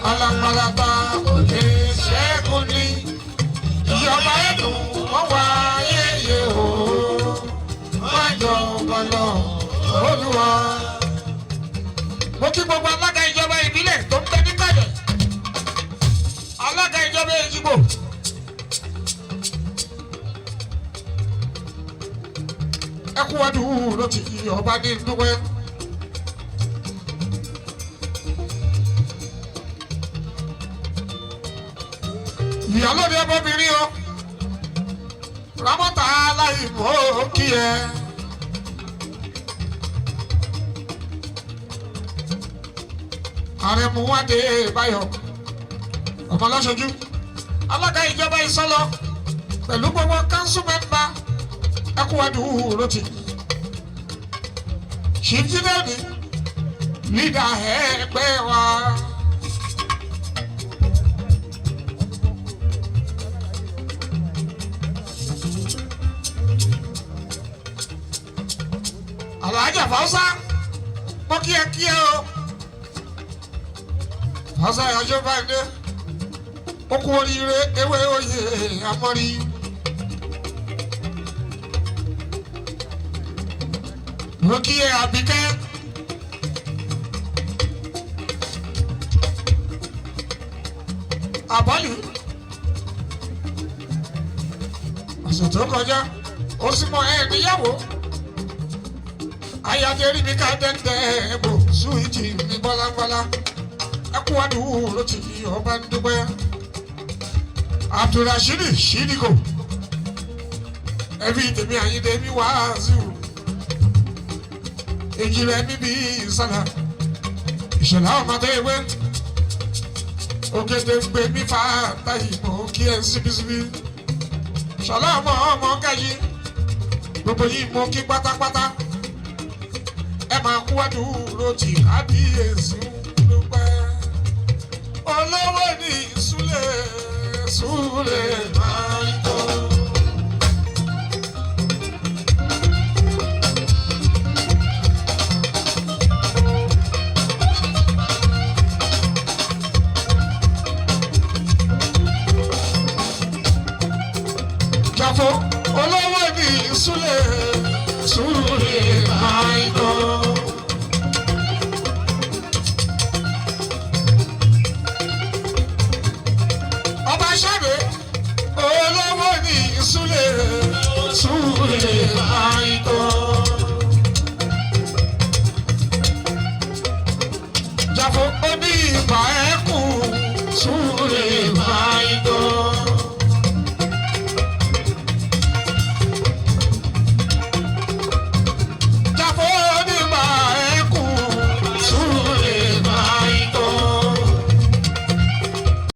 alápàlàpà kò lè ṣẹ́gun ní ìjọba ẹ̀dùn wọ́n wá yéye o wọ́n jọba lọ Olúwa. Mo kí gbogbo alága ìjọba ìbílẹ̀ tó ń bẹ níkàlẹ̀ alága ìjọba Èjìgbò. Ẹ kú ọdún ló ti ọba ní dúpẹ́. Ìyálóde ọmọbìnrin o Rámọ́tà aláìmọ́ kí ẹ. Ààrẹ Múwádé Báyọ̀ ọmọlọ́ṣojú alága ìjọba Ìsọlọ pẹ̀lú gbogbo kánsù mẹ́mbà ẹ kú ọdún ló ti. Ṣìfìdẹ́ẹ̀dì lídà ẹgbẹ́ wa. Alhaja Fausa mo kí ẹ o Fausa ìyàjọ báyìí ó kú oríire ewé oyè amọ́rí. Mo kí ẹ Àbíkẹ́ àbọ̀lì ọ̀sẹ̀ tó kọjá ó sì mọ ẹ níyàwó. Ayaderi mi ka dẹ́ndẹ́ ẹ̀bù súwìtì mi bọ́lábọ́lá ẹkú adùn ló ti ọba ń dúpẹ́. Abdulrasheed Shidigo ẹbí tèmi Àyìndé mi Wàásù èjì rẹ̀ mi bí ìsàlà ìṣẹ̀lẹ̀ ọmọdé ewé ògèdè gbé mi fa táyì mọ́ kí ẹ síbísíbí ṣọlá ọmọ gáyé gbogbo yìí mọ́ kí pátápátá. Ẹ máa kú àdúró tí kábíyèsí ń dúpẹ́. Olówó ní Súlè máa ń tó. Jàfó olówó ní Súlè máa ń tó.